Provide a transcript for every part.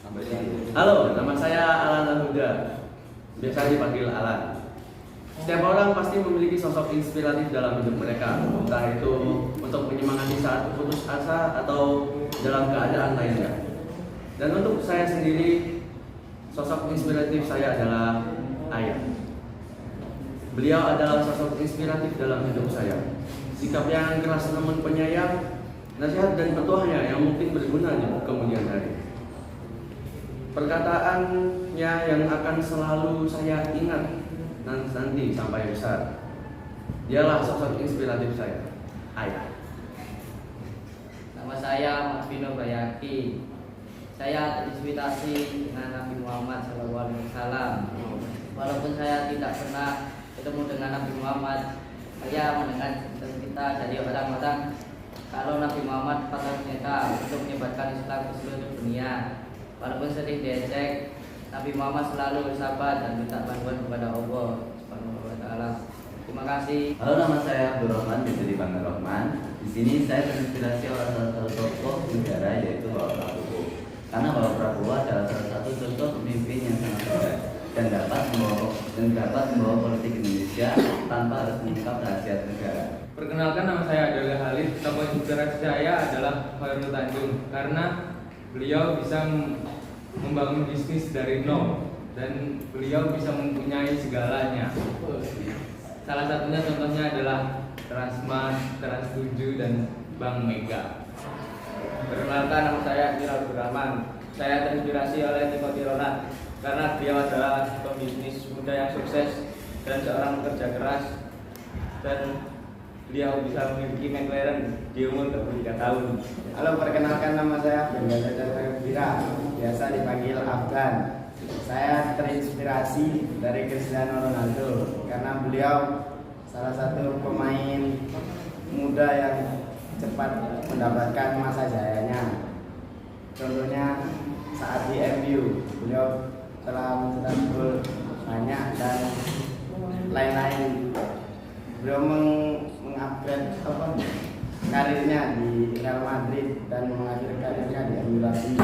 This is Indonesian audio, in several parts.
Halo, nama saya Alan Al-Huda. Biasa dipanggil Alan. Setiap orang pasti memiliki sosok inspiratif dalam hidup mereka, entah itu untuk menyemangati saat putus asa atau dalam keadaan lainnya. Dan untuk saya sendiri, sosok inspiratif saya adalah ayah. Beliau adalah sosok inspiratif dalam hidup saya. Sikap yang keras namun penyayang, nasihat dan petuahnya yang mungkin berguna di kemudian hari. Perkataannya yang akan selalu saya ingat nanti sampai besar. Dialah sosok inspiratif saya, ayah. Nama saya Mas Vino Bayaki. Saya terinspirasi dengan Nabi Muhammad SAW. Walaupun saya tidak pernah ketemu dengan Nabi Muhammad, saya mendengar cerita dari orang-orang kalau Nabi Muhammad patah nyata untuk menyebarkan Islam ke seluruh dunia. Walaupun sering diejek, Nabi Muhammad selalu bersabar dan minta bantuan kepada Allah Subhanahu wa taala. Terima kasih. Halo, nama saya Abdul Rahman, bisa dipanggil Rahman. Di sini saya terinspirasi oleh salah satu tokoh negara, yaitu Bapak Prabowo. Karena Bapak Prabowo adalah salah satu contoh pemimpin yang sangat baik dan dapat membawa politik Indonesia tanpa harus mengungkap rahasia negara. Perkenalkan, nama saya adalah Halid. Tokoh inspirasi saya adalah Khairul Tanjung karena beliau bisa membangun bisnis dari nol dan beliau bisa mempunyai segalanya. Salah satunya contohnya adalah Transmart, Trans7 dan Bank Mega. Perkenalkan, nama saya Irul Rahman. Saya terinspirasi oleh Timothy Ronald karena beliau adalah pebisnis muda yang sukses dan seorang pekerja keras, dan beliau bisa memiliki McLaren di umur 23 tahun. Halo, perkenalkan, nama saya Bengal Bira, biasa dipanggil Afgan. Saya terinspirasi dari Cristiano Ronaldo karena beliau salah satu pemain muda yang cepat mendapatkan masa jayanya. Contohnya saat di MU, beliau telah mencetak gol banyak dan lain-lain. Beliau mengupgrade karirnya di Real Madrid dan mengakhiri karirnya di MU lagi.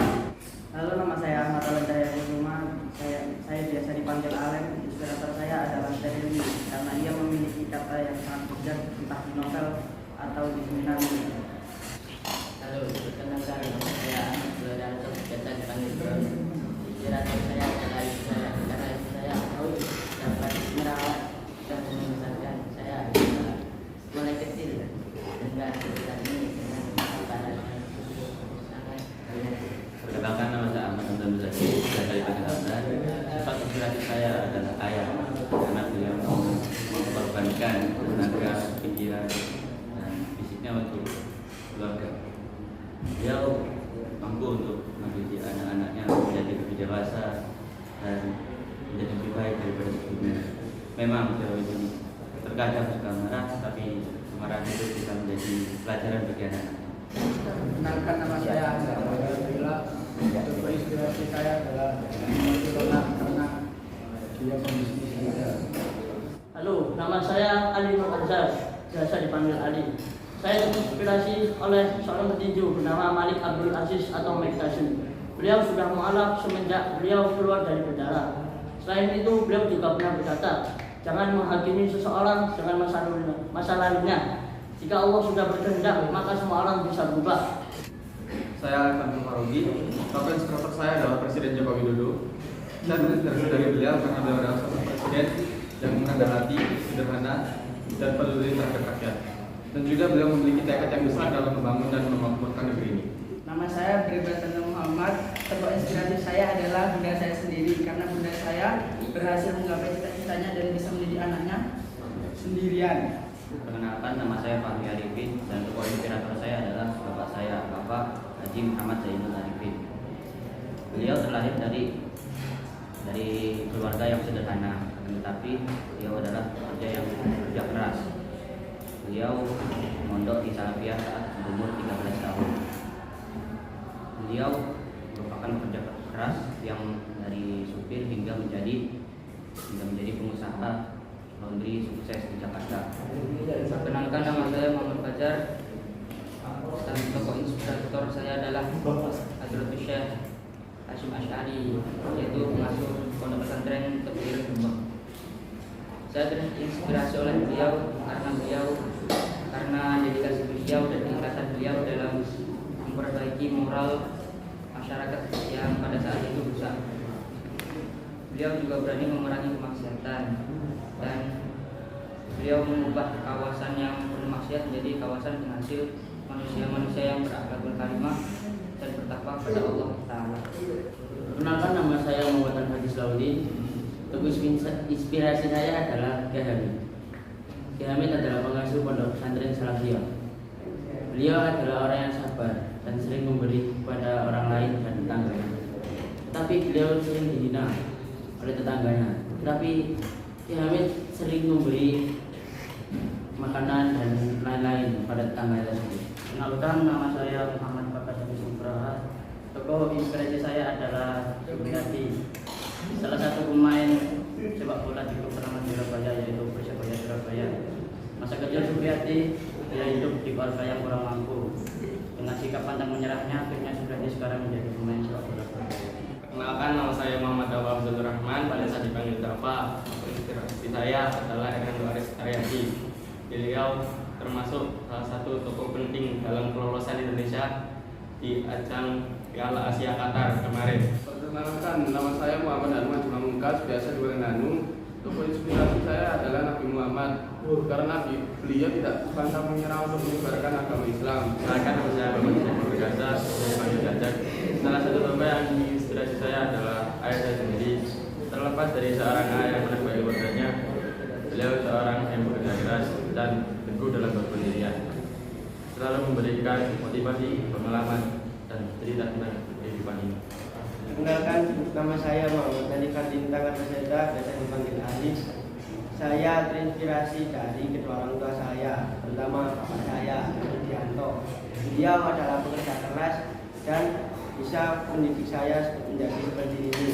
Halo, nama saya Ahmad Alan Cahaya Kusuma. Saya biasa dipanggil Alen. Inspirator saya adalah Sterling karena ia memiliki kata yang sangat bijak, entah di novel atau di seminar. Halo, perkenalkan, nama saya Ahmad Lodanto, biasa dipanggil Bro. Inspirator saya adalah ibu saya karena ibu saya tahu dapat merawat dan membesarkan saya mulai kecil hingga saat ini dengan keadaan yang sangat banyak. Perkenalkan, nama saya Ahmad Hamdan Muzaki, biasa dipanggil Hamdan. Sifat inspiratif saya adalah ayah karena beliau mengorbankan tenaga, pikiran, dan fisiknya untuk keluarga. Beliau mampu untuk mendidik anak-anaknya menjadi lebih dewasa dan menjadi lebih baik daripada sebelumnya. Memang beliau itu terkadang suka marah, tapi kemarahan itu bisa menjadi pelajaran bagi anak-anak. Perkenalkan, nama saya Ahmad Bila. Untuk inspirasi saya adalah Ronald karena dia pembisnis muda. Halo, nama saya Ali Nur Azhar, biasa dipanggil Ali. Saya terinspirasi oleh seorang petinju bernama Malik Abdul Aziz atau Mike Tyson. Beliau sudah mualaf semenjak beliau keluar dari penjara. Selain itu, beliau juga pernah berkata, jangan menghakimi seseorang dengan masa lalunya. Jika Allah sudah berkehendak, maka semua orang bisa berubah. Saya Alvan Farogi. Tokoh inspirator saya adalah Presiden Joko Widodo. Saya terinspirasi dari beliau karena beliau adalah seorang presiden yang rendah hati, sederhana, dan peduli terhadap rakyat. Dan juga beliau memiliki tekad yang besar dalam membangun dan memakmurkan negeri ini. Nama saya Bribatan Muhammad. Tokoh inspirasi saya adalah bunda saya sendiri karena bunda saya berhasil menggapai cita-citanya dan bisa mendidik anaknya sendirian. Perkenalkan, nama saya Fahmi Arifin dan tokoh inspirator saya adalah bapak saya, Bapak Haji Muhammad Zainul Arifin. Beliau terlahir dari keluarga yang sederhana, tetapi beliau adalah pekerja yang bekerja keras. Beliau mondok di Salafiyah saat berumur 13 tahun. Beliau merupakan pekerja keras yang dari supir hingga menjadi pengusaha laundry sukses di Jakarta. Perkenalkan, nama saya Muhammad Fajar. Tokoh inspirator saya adalah Hazrat Syekh Hasyim Asy'ari, yaitu pengasuh Pondok Pesantren Tebu Demak. Saya terinspirasi oleh beliau karena dedikasi beliau dan keikhlasan beliau dalam memperbaiki moral masyarakat yang pada saat itu rusak. Beliau juga berani memerangi kemaksiatan dan beliau mengubah kawasan yang penuh maksiat menjadi kawasan penghasil manusia-manusia yang berakhlakul karimah dan bertakwa kepada Allah Ta'ala. Perkenalkan, nama saya Muhammad Al-Hadis Laudi. Tokoh inspirasi saya adalah Kiai Hamid. Kiai Hamid adalah pengasuh Pondok Pesantren Salafiyah. Beliau adalah orang yang sabar dan sering memberi kepada orang lain dan tetangganya. Tetapi beliau sering dihina oleh tetangganya. Tetapi Kiai Hamid sering memberi makanan dan lain-lain pada tetangga tersebut. Kenalkan, nama saya Muhammad Bakar Subraha. Tokoh inspirasi saya adalah Subriyati, salah satu pemain sepak bola di klub ternama Surabaya, yaitu Persebaya Surabaya. Masa kecil Subriyati, dia hidup di keluarga yang kurang mampu. Dengan sikap pantang menyerahnya, akhirnya Subriyati sekarang menjadi pemain sepak bola Surabaya. Kenalkan, nama saya Muhammad Dawa Abdul Rahman, pada saat dipanggil Dawa. Inspirasi saya adalah Erkan Waris Aryadi. Beliau termasuk salah satu tokoh penting dalam kelolosan Indonesia di ajang Piala Asia Qatar kemarin. Perkenalkan, nama saya Muhammad Anwar Jumamungkas, biasa dipanggil Nanu. Tokoh inspirasi saya adalah Nabi Muhammad, karena beliau tidak pantang menyerah untuk menyebarkan agama Islam. Silakan, nama saya Muhammad Syekh Gaza, dipanggil Gajak. Salah satu tokoh yang menginspirasi saya adalah ayah saya sendiri. Terlepas dari seorang ayah yang menebak keluarganya, beliau seorang yang bekerja keras dan teguh dalam berpendirian, selalu memberikan motivasi, pengalaman, dan cerita tentang kehidupan ini. Perkenalkan, nama saya Muhammad Ali Fardinta Kartaseda, biasa dipanggil Aziz. Saya terinspirasi dari kedua orang tua saya, terutama bapak saya, Rudianto. Beliau adalah pekerja keras dan bisa mendidik saya menjadi seperti ini.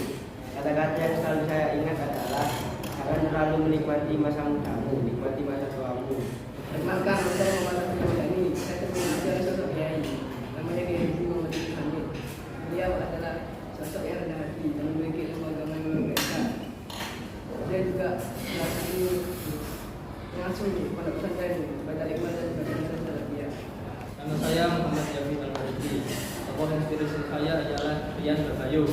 Kata-kata yang selalu saya ingat adalah jangan terlalu menikmati masa mudamu, nikmati masa tuamu. Perkenalkan, saya Muhammad Abdul Saya terinspirasi sosok Kiai, namanya Kiai Muhammad Hamid. Beliau adalah sosok yang rendah hati dan memiliki ilmu agama yang luar biasa. Dia juga salah satu pengasuh Pondok Pesantren Baitul Hikmah dan Pesantren Salafiyah. Nama saya Muhammad Yafi Al-Faridi. Tokoh inspirasi saya adalah Rian Berbayu.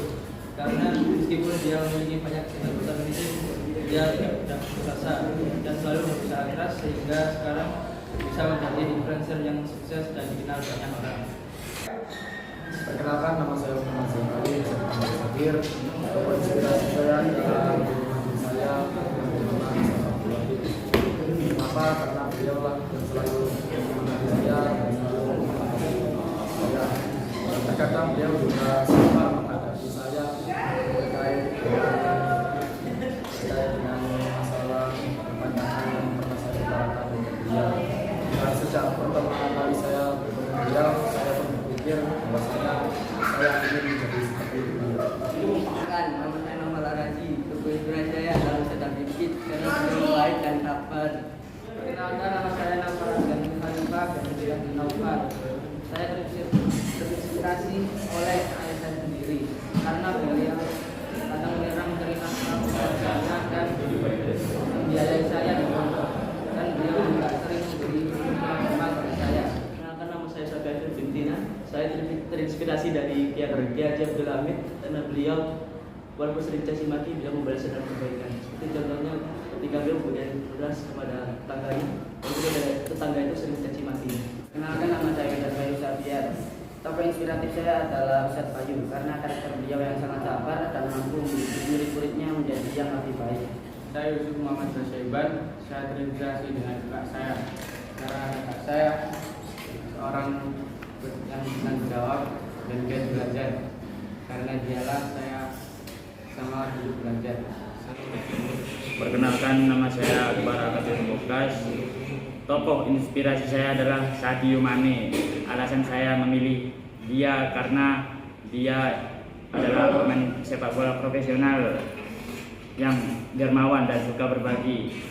Karena meskipun dia memiliki banyak cita-cita politik, dia tidak putus asa dan selalu berusaha keras sehingga sekarang bisa menjadi influencer yang sukses dan dikenal banyak orang. Perkenalkan, nama saya Muhammad Zainali, bisa dipanggil Fakir. Tokoh inspirasi saya adalah guru saya, kenapa? Karena beliau lah yang selalu menemani saya dan selalu mengajarkan saya. Terkadang beliau juga sempat menghadapi saya terkait dengan masalah pandangan yang pernah saya utarakan untuk beliau. Dan sejak pertama kali saya bertemu beliau, saya pun berpikir bahwasanya saya ingin menjadi seperti beliau. Perkenalkan, nama saya Nomal Araji. Tokoh inspirasi saya adalah Ustaz Abdul Bid karena beliau baik dan sabar. Perkenalkan, nama saya Naufal Azgani Khalifah dan Beliau Naufal. Saya terinspirasi oleh ayah saya sendiri karena beliau kadang menyerang menerima pekerjaannya dan membiayai saya di pondok, dan beliau juga sering memberi hikmah kepada saya. Perkenalkan, nama saya Safiatul Bintina. Saya terinspirasi dari Kiai Haji Abdul Hamid karena beliau walaupun sering caci maki, beliau membalas dengan kebaikan. Seperti contohnya ketika beliau memberikan beras kepada tetangganya, kemudian tetangga itu sering caci maki. Kenalkan, nama saya Ustaz Bayu Safiat. Tokoh inspiratif saya adalah Ustaz Bayu karena karakter beliau yang sangat sabar dan mampu mendidik murid-muridnya menjadi yang lebih baik. Saya Yusuf Muhammad Syaiban. Saya terinspirasi dengan kakak saya karena kakak saya seorang yang bertanggung jawab dan giat belajar. Karena dialah saya sama dulu belajar. Perkenalkan, nama saya Akbar Akadir Moklas. Tokoh inspirasi saya adalah Sadio Mane. Alasan saya memilih dia karena dia adalah pemain sepak bola profesional yang dermawan dan suka berbagi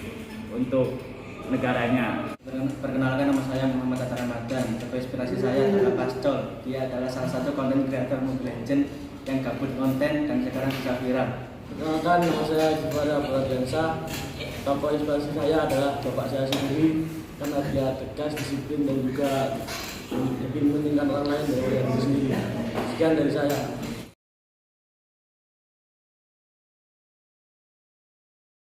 untuk negaranya. Perkenalkan, nama saya Muhammad Atta Ramadan. Tokoh inspirasi saya adalah Pastol. Dia adalah salah satu konten kreator Mobile Legends yang gabut konten dan sekarang bisa viral. Perkenalkan, nama saya Jufara Pradiansa. Tokoh inspirasi saya adalah bapak saya sendiri karena dia tegas, disiplin dan juga lebih mementingkan orang lain daripada diri sendiri. Sekian dari saya.